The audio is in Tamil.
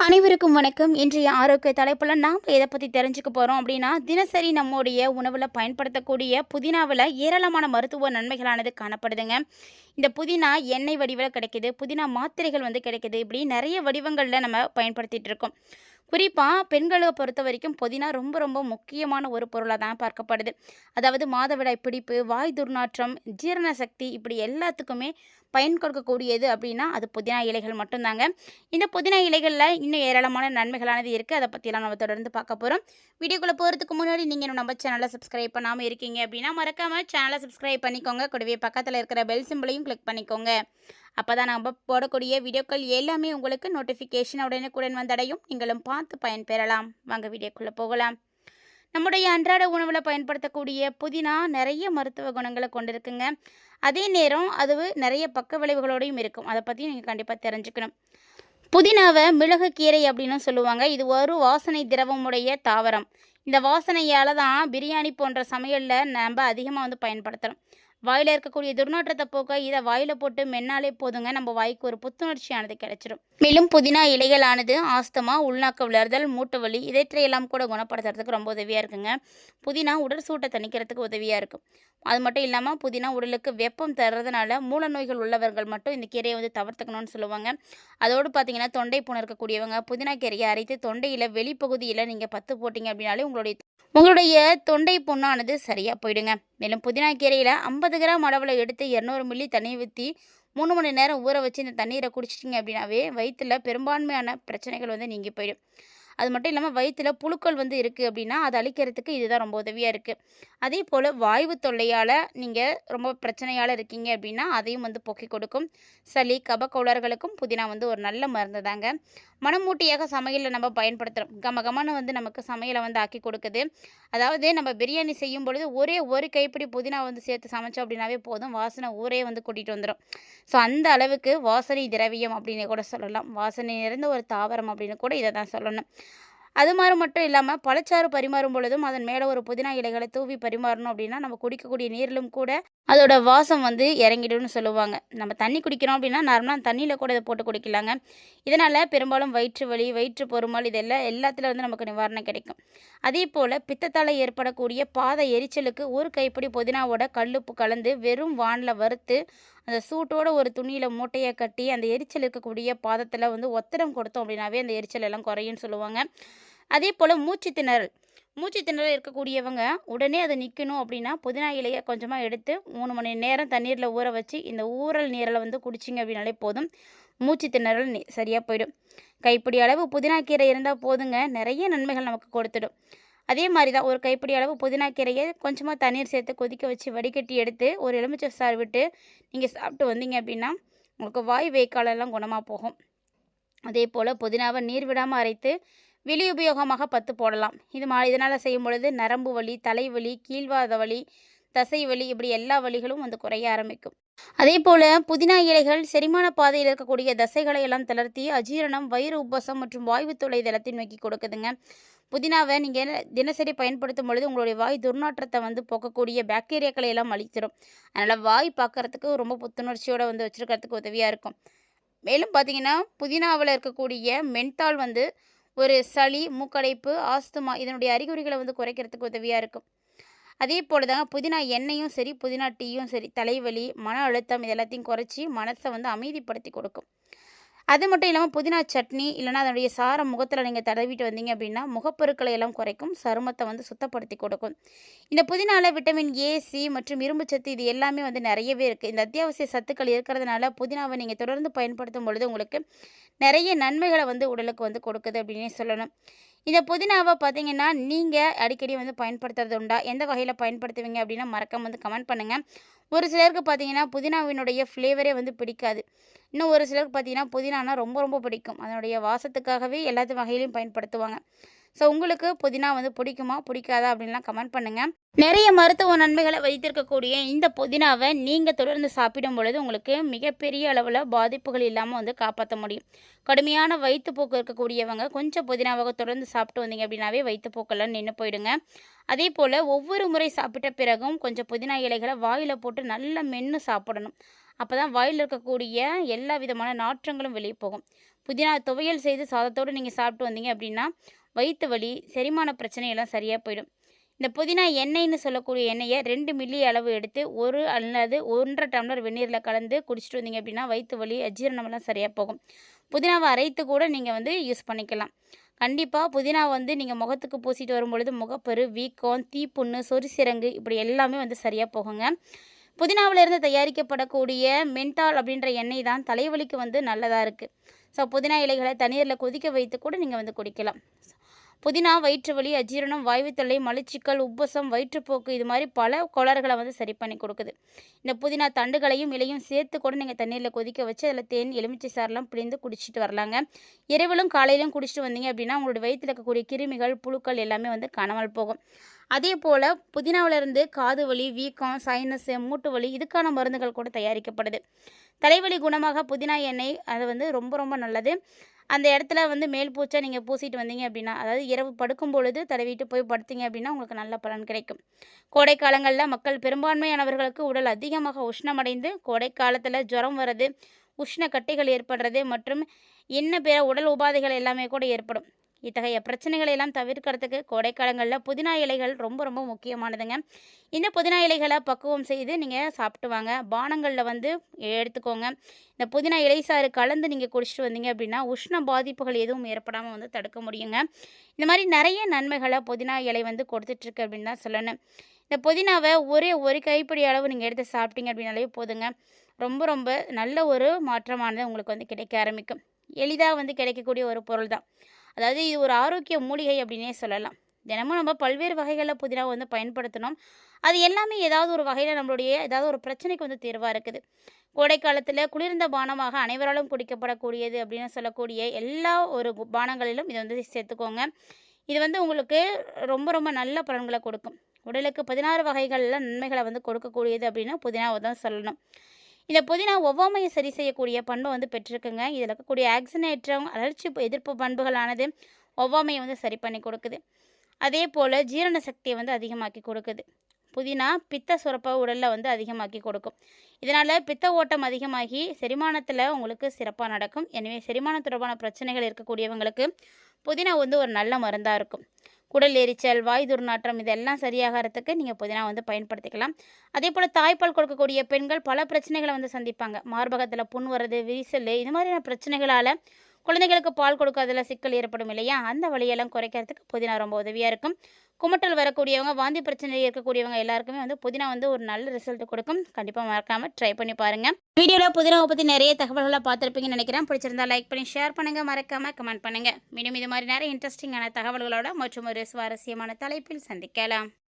அனைவருக்கும் வணக்கம். இன்றைய ஆரோக்கிய தலைப்புல நாம் எதை பற்றி தெரிஞ்சுக்க போகிறோம் அப்படின்னா, தினசரி நம்முடைய உணவில் பயன்படுத்தக்கூடிய புதினாவில் ஏராளமான மருத்துவ நன்மைகளானது காணப்படுதுங்க. இந்த புதினா எண்ணெய் வடிவில் கிடைக்குது, புதினா மாத்திரைகள் கிடைக்குது, இப்படி நிறைய வடிவங்களில் நம்ம பயன்படுத்திகிட்டு இருக்கோம். குறிப்பாக பெண்களை பொறுத்த வரைக்கும் புதினா ரொம்ப ரொம்ப முக்கியமான ஒரு பொருளாக தான் பார்க்கப்படுது. அதாவது மாதவிடாய் பிடிப்பு, வாய் துர்நாற்றம், ஜீரண சக்தி இப்படி எல்லாத்துக்குமே பயன் கொடுக்கக்கூடியது அப்படின்னா அது புதினா இலைகள் மட்டும்தாங்க. இந்த புதினா இலைகளில் இன்னும் ஏராளமான நன்மைகளானது இருக்குது. அதை பற்றியெல்லாம் நம்ம தொடர்ந்து பார்க்க போகிறோம். வீடியோக்குள்ளே போகிறதுக்கு முன்னாடி நீங்கள் இன்னும் நம்ம சேனலை சப்ஸ்கிரைப் பண்ணாமல் இருக்கீங்க அப்படின்னா மறக்காமல் சேனலை சப்ஸ்கிரைப் பண்ணிக்கோங்க. கூடவே பக்கத்தில் இருக்கிற பெல் சிம்பிளையும் கிளிக் பண்ணிக்கோங்க. அப்போ தான் நம்ம போடக்கூடிய வீடியோக்கள் எல்லாமே உங்களுக்கு நோட்டிஃபிகேஷன் உடனுக்குடன் வந்தடையும். நீங்களும் பார்த்து பயன்பெறலாம். வாங்க வீடியோக்குள்ளே போகலாம். நம்முடைய அன்றாட உணவில் பயன்படுத்தக்கூடிய புதினா நிறைய மருத்துவ குணங்களை கொண்டிருக்குங்க. அதே நேரம் அது நிறைய பக்க விளைவுகளோடையும் இருக்கும். அதை பற்றி நீங்கள் கண்டிப்பாக தெரிஞ்சுக்கணும். புதினாவை மிளகு கீரை அப்படின்னு சொல்லுவாங்க. இது ஒரு வாசனை திரவமுடைய தாவரம். இந்த வாசனையால் தான் பிரியாணி போன்ற சமையலில் நம்ம அதிகமாக பயன்படுத்துகிறோம். வாயில் இருக்கக்கூடிய துர்நாற்றத்தை போக்க இதை வாயில் போட்டு மென்னாலே போதுங்க, நம்ம வாய்க்கு ஒரு புத்துணர்ச்சியானது கிடைச்சிடும். மேலும் புதினா இலைகளானது ஆஸ்துமா, உள்நாக்க விளர்தல், மூட்டு வலி இதையெல்லாம் கூட குணப்படுத்துறதுக்கு ரொம்ப உதவியாக இருக்குங்க. புதினா உடல் சூட்டை தணிக்கிறதுக்கு உதவியாக இருக்கும். அது மட்டும் இல்லாமல் புதினா உடலுக்கு வெப்பம் தர்றதுனால மூல நோய்கள் உள்ளவர்கள் மட்டும் இந்த கீரையை தவிர்த்துக்கணும்னு சொல்லுவாங்க. அதோடு பார்த்தீங்கன்னா தொண்டை புண் இருக்கக்கூடியவங்க புதினா கீரையை அரைத்து தொண்டையில் வெளிப்பகுதியில் நீங்கள் பத்து போட்டிங்க அப்படின்னாலே உங்களுடைய தொண்டை புண்ணானது சரியாக போயிடுங்க. மேலும் புதினா கீரையில் 50 கிராம் அளவில் எடுத்து 200 மில்லி தண்ணி ஊற்றி 3 மணி நேரம் ஊற வச்சு இந்த தண்ணீரை குடிச்சிட்டிங்க அப்படின்னாவே வயிற்றில் பெரும்பான்மையான பிரச்சனைகள் நீங்கி போயிடும். அது மட்டும் இல்லாமல் வயிற்றில் புழுக்கள் இருக்குது அப்படின்னா அதை அழிக்கிறதுக்கு இதுதான் ரொம்ப உதவியாக இருக்குது. அதே போல் வாய்வு தொல்லையால் நீங்கள் ரொம்ப பிரச்சனையால் இருக்கீங்க அப்படின்னா அதையும் போக்கி கொடுக்கும். சளி கப கோளாறுகளுக்கும் புதினா ஒரு நல்ல மருந்து தாங்க. மனமூட்டியாக சமையலில் நம்ம பயன்படுத்துகிறோம். கமகமான நமக்கு சமையலை ஆக்கி கொடுக்குது. அதாவது நம்ம பிரியாணி செய்யும் பொழுது ஒரே ஒரு கைப்பிடி புதினா சேர்த்து சமைச்சோம் அப்படின்னாவே போதும், வாசனை ஊரே கூட்டிகிட்டு வந்துடும். ஸோ அந்த அளவுக்கு வாசனை திரவியம் அப்படின்னு கூட சொல்லலாம். வாசனை நிறைந்த ஒரு தாவரம் அப்படின்னு கூட இதை தான் சொல்லணும். அது மாதிரி மட்டும் இல்லாமல் பழச்சாறு பரிமாறும் பொழுதும் அதன் மேலே ஒரு புதினா இலைகளை தூவி பரிமாறணும் அப்படின்னா நம்ம குடிக்கக்கூடிய நீரிலும் கூட அதோட வாசம் இறங்கிடும்னு சொல்லுவாங்க. நம்ம தண்ணி குடிக்கிறோம் அப்படின்னா நார்மலாக தண்ணியில் கூட இதை போட்டு குடிக்கலாங்க. இதனால் பெரும்பாலும் வயிற்று வலி, வயிற்று பொறுமல் எல்லாத்துல நமக்கு நிவாரணம் கிடைக்கும். அதே போல் பித்தத்தால் ஏற்படக்கூடிய பாத எரிச்சலுக்கு ஒரு கைப்பிடி புதினாவோட கல்லுப்பு கலந்து வெறும் வானில் வறுத்து அந்த சூட்டோட ஒரு துணியில் மூட்டையை கட்டி அந்த எரிச்சல் இருக்கக்கூடிய பாதத்தில் ஒத்தடம் கொடுத்தோம் அப்படின்னாவே அந்த எரிச்சல் எல்லாம் குறையும்னு சொல்லுவாங்க. அதே போல் மூச்சு திணறல் இருக்கக்கூடியவங்க உடனே அதை நிற்கணும் அப்படின்னா புதினா இலையை கொஞ்சமாக எடுத்து 3 மணி நேரம் தண்ணீரில் ஊற வச்சு இந்த ஊறல் நீரில் குடிச்சிங்க அப்படின்னாலே போதும், மூச்சு திணறல் சரியாக போயிடும். கைப்பிடி அளவு புதினா கீரை இருந்தால் போதுங்க, நிறைய நன்மைகள் நமக்கு கொடுத்துடும். அதே மாதிரி தான் ஒரு கைப்பிடி அளவு புதினா கீரையை கொஞ்சமாக தண்ணீர் சேர்த்து கொதிக்க வச்சு வடிகட்டி எடுத்து ஒரு எலுமிச்சை சாறு விட்டு நீங்கள் சாப்பிட்டு வந்தீங்க அப்படின்னா உங்களுக்கு வாய் வேக்காலெல்லாம் குணமாக போகும். அதே போல் புதினாவை நீர் விடாமல் அரைத்து வெளி உபயோகமாக 10 போடலாம். இதனால் செய்யும் பொழுது நரம்பு வலி, தலைவலி, கீழ்வாத வலி, தசை வலி இப்படி எல்லா வலிகளும் குறைய ஆரம்பிக்கும். அதே போல் புதினா இலைகள் செரிமான பாதையில் இருக்கக்கூடிய தசைகளை எல்லாம் தளர்த்தி அஜீரணம், வயிறு உப்பசம் மற்றும் வாய்வு தொல்லை இதெல்லாத்தையும் நோக்கி கொடுக்குதுங்க. புதினாவை நீங்கள் தினசரி பயன்படுத்தும் பொழுது உங்களுடைய வாய் துர்நாற்றத்தை போக்கக்கூடிய பாக்டீரியாக்களை எல்லாம் அழித்திடும். அதனால் வாய் பார்க்குறதுக்கு ரொம்ப புத்துணர்ச்சியோடு வச்சுருக்கிறதுக்கு உதவியாக இருக்கும். மேலும் பார்த்திங்கன்னா புதினாவில் இருக்கக்கூடிய மென்தால் ஒரு சளி, மூக்கடைப்பு, ஆஸ்துமா இதனுடைய அறிகுறிகளை குறைக்கிறதுக்கு உதவியாக இருக்கும். அதே போல் தாங்க புதினா எண்ணெயும் சரி, புதினா டீயும் சரி தலைவலி, மன அழுத்தம் இதெல்லாத்தையும் குறைச்சி மனசை அமைதிப்படுத்தி கொடுக்கும். அது மட்டும் இல்லாமல் புதினா சட்னி இல்லைனா அதனுடைய சாரம் முகத்தில் நீங்கள் தடவிட்டு வந்தீங்க அப்படின்னா முகப்பொருட்களை எல்லாம் குறைக்கும், சருமத்தை சுத்தப்படுத்தி கொடுக்கும். இந்த புதினாவில் விட்டமின் ஏ, சி மற்றும் இரும்பு சத்து இது எல்லாமே நிறையவே இருக்குது. இந்த அத்தியாவசிய சத்துக்கள் இருக்கிறதுனால புதினாவை நீங்கள் தொடர்ந்து பயன்படுத்தும் பொழுது உங்களுக்கு நிறைய நன்மைகளை உடலுக்கு கொடுக்குது அப்படின்னே சொல்லணும். இந்த புதினாவை பார்த்தீங்கன்னா நீங்கள் அடிக்கடி பயன்படுத்துறது உண்டா? எந்த வகையில் பயன்படுத்துவீங்க அப்படின்னா மறக்காம கமெண்ட் பண்ணுங்கள். ஒரு சிலருக்கு பார்த்தீங்கன்னா புதினாவினுடைய ஃப்ளேவரே பிடிக்காது. இன்னும் ஒரு சிலருக்கு பார்த்தீங்கன்னா புதினானா ரொம்ப ரொம்ப பிடிக்கும். அதனுடைய வாசத்துக்காகவே எல்லாத்து வகையிலையும் பயன்படுத்துவாங்க. ஸோ உங்களுக்கு புதினா பிடிக்குமா பிடிக்காதா அப்படின்லாம் கமெண்ட் பண்ணுங்கள். நிறைய மருத்துவ நன்மைகளை வைத்திருக்கக்கூடிய இந்த புதினாவை நீங்கள் தொடர்ந்து சாப்பிடும் பொழுது உங்களுக்கு மிகப்பெரிய அளவில் பாதிப்புகள் இல்லாமல் காப்பாற்ற முடியும். கடுமையான வயிற்றுப்போக்கு இருக்கக்கூடியவங்க கொஞ்சம் புதினாவாக தொடர்ந்து சாப்பிட்டு வந்தீங்க அப்படின்னாவே வயிற்றுப்போக்கெல்லாம் நின்று போயிடுங்க. அதே போல் ஒவ்வொரு முறை சாப்பிட்ட பிறகும் கொஞ்சம் புதினா இலைகளை வாயில் போட்டு நல்லா மென்று சாப்பிடணும். அப்போ தான் வாயில் இருக்கக்கூடிய எல்லா விதமான நாற்றங்களும் வெளியே போகும். புதினா துவையல் செய்து சாதத்தோடு நீங்கள் சாப்பிட்டு வந்தீங்க அப்படின்னா வயிற்று வலி, செரிமான பிரச்சனை எல்லாம் சரியாக போயிடும். இந்த புதினா எண்ணெய்ன்னு சொல்லக்கூடிய எண்ணெயை 2 மில்லி அளவு எடுத்து 1 அல்லது 1½ டம்ளர் வெந்நீரில் கலந்து குடிச்சிட்டு வந்தீங்க அப்படின்னா வயிற்று வலி, அஜீரணமெல்லாம் சரியாக போகும். புதினாவை அரைத்து கூட நீங்கள் வந்து யூஸ் பண்ணிக்கலாம். கண்டிப்பாக புதினா வந்து நீங்கள் முகத்துக்கு பூசிட்டு வரும்பொழுது முகப்பரு, வீக்கம், தீப்புண்ணு, சொரிசிரங்கு இப்படி எல்லாமே வந்து சரியாக போகுங்க. புதினாவிலிருந்து தயாரிக்கப்படக்கூடிய மென்தால் அப்படின்ற எண்ணெய் தான் தலைவலிக்கு வந்து நல்லதாக இருக்குது. ஸோ புதினா இலைகளை தண்ணீரில் கொதிக்க வைத்து கூட நீங்கள் வந்து குடிக்கலாம். புதினா வயிற்று வலி, அஜீரணம், வாய்வு தொல்லை, மலச்சிக்கல், உப்பசம், வயிற்றுப்போக்கு இது மாதிரி பல கோளாறுகளை வந்து சரி பண்ணி கொடுக்குது. இந்த புதினா தண்டுகளையும் இலையும் சேர்த்து கூட நீங்கள் தண்ணீரில் கொதிக்க வச்சு அதில் தேன், எலுமிச்சை சாரெலாம் பிழிந்து குடிச்சிட்டு வரலாங்க. இரவிலும் காலையிலும் குடிச்சிட்டு வந்தீங்க அப்படின்னா உங்களுடைய வயிற்றில் இருக்கக்கூடிய கிருமிகள், புழுக்கள் எல்லாமே வந்து காணாமல் போகும். அதே போல் புதினாவிலிருந்து காது வலி, வீக்கம், சைனஸ், மூட்டு வலி இதுக்கான மருந்துகள் கூட தயாரிக்கப்படுது. தலைவலி குணமாக புதினா எண்ணெய் அது வந்து ரொம்ப ரொம்ப நல்லது. அந்த இடத்துல வந்து மேல் பூச்சை நீங்கள் பூசிட்டு வந்தீங்க அப்படின்னா, அதாவது இரவு படுக்கும் பொழுது தடவிட்டு போய் படுத்தீங்க அப்படின்னா உங்களுக்கு நல்ல பலன் கிடைக்கும். கோடை காலங்களில் மக்கள் பெரும்பான்மையானவர்களுக்கு உடல் அதிகமாக உஷ்ணமடைந்து கோடை காலத்தில் ஜுரம் வர்றது, உஷ்ண கட்டிகள் ஏற்படுறது மற்றும் பிற உடல் உபாதைகள் எல்லாமே கூட ஏற்படும். இத்தகைய பிரச்சனைகளை எல்லாம் தவிர்க்கிறதுக்கு கோடைக்காலங்களில் புதினா இலைகள் ரொம்ப ரொம்ப முக்கியமானதுங்க. இந்த புதினா இலைகளை பக்குவம் செய்து நீங்கள் சாப்பிட்டு வாங்க. பானங்களில் வந்து எடுத்துக்கோங்க. இந்த புதினா இலை சாறு கலந்து நீங்கள் குடிச்சிட்டு வந்தீங்க அப்படின்னா உஷ்ண பாதிப்புகள் எதுவும் ஏற்படாமல் வந்து தடுக்க முடியுங்க. இந்த மாதிரி நிறைய நன்மைகளை புதினா இலை வந்து கொடுத்துட்ருக்கு அப்படின்னு தான் சொல்லணும். இந்த புதினாவை ஒரு கைப்பிடி அளவு நீங்கள் எடுத்து சாப்பிட்டீங்க அப்படின்னாலே போதுங்க. ரொம்ப ரொம்ப நல்ல ஒரு மாற்றமானது உங்களுக்கு வந்து கிடைக்க ஆரம்பிக்கும். எளிதாக வந்து கிடைக்கக்கூடிய ஒரு பொருள் தான். அதாவது இது ஒரு ஆரோக்கிய மூலிகை அப்படின்னே சொல்லலாம். தினமும் நம்ம பல்வேறு வகைகளில் புதினாவை வந்து பயன்படுத்தணும். அது எல்லாமே ஏதாவது ஒரு வகையில் நம்மளுடைய ஏதாவது ஒரு பிரச்சனைக்கு வந்து தீர்வாக இருக்குது. கோடை காலத்தில் குளிர்ந்த பானமாக அனைவராலும் குடிக்கப்படக்கூடியது அப்படின்னு சொல்லக்கூடிய எல்லா ஒரு பானங்களிலும் இதை வந்து சேர்த்துக்கோங்க. இது வந்து உங்களுக்கு ரொம்ப ரொம்ப நல்ல பலன்களை கொடுக்கும். உடலுக்கு 16 வகைகளில் நன்மைகளை வந்து கொடுக்கக்கூடியது அப்படின்னா புதினாவை தான் சொல்லணும். இந்த புதினா ஒவ்வாமையை சரி செய்யக்கூடிய பண்பை வந்து பெற்றிருக்குங்க. இதில் இருக்கக்கூடிய ஆக்சினேற்றம் அழற்சி எதிர்ப்பு பண்புகளானது ஒவ்வாமையை வந்து சரி பண்ணி கொடுக்குது. அதே போல் ஜீரண சக்தியை வந்து அதிகமாக்கி கொடுக்குது. புதினா பித்த சுரப்பை உடலில் வந்து அதிகமாக்கி கொடுக்கும். இதனால் பித்த ஓட்டம் அதிகமாகி செரிமானத்தில் உங்களுக்கு சிறப்பாக நடக்கும். எனவே செரிமான தொடர்பான பிரச்சனைகள் இருக்கக்கூடியவங்களுக்கு புதினா வந்து ஒரு நல்ல மருந்தாக இருக்கும். குடல் எரிச்சல், வாய் துர்நாற்றம் இதெல்லாம் சரியாகிறதுக்கு நீங்கள் புதினா வந்து பயன்படுத்திக்கலாம். அதே போல் தாய்ப்பால் கொடுக்கக்கூடிய பெண்கள் பல பிரச்சனைகளை வந்து சந்திப்பாங்க. மார்பகத்தில் புண் வர்றது, விரிசல் இது மாதிரியான பிரச்சனைகளால் குழந்தைகளுக்கு பால் கொடுக்காதல சிக்கல் ஏற்படும் இல்லையா, அந்த வழியெல்லாம் குறைக்கிறதுக்கு புதினா ரொம்ப உதவியாக இருக்கும். குமட்டல் வரக்கூடியவங்க, வாந்தி பிரச்சனை இருக்கக்கூடியவங்க எல்லாருக்குமே வந்து புதினா வந்து ஒரு நல்ல ரிசல்ட் கொடுக்கும். கண்டிப்பாக மறக்காமல் ட்ரை பண்ணி பாருங்கள். வீடியோவில் புதினாவை பற்றி நிறைய தகவல்களை பார்த்துருப்பீங்கன்னு நினைக்கிறேன். பிடிச்சிருந்தா லைக் பண்ணி ஷேர் பண்ணுங்கள், மறக்காமல் கமெண்ட் பண்ணுங்கள். மீண்டும் இது மாதிரி நிறைய இன்ட்ரெஸ்டிங்கான தகவல்களோட மற்றும் ஒரு சுவாரஸ்யமான தலைப்பில் சந்திக்கலாம்.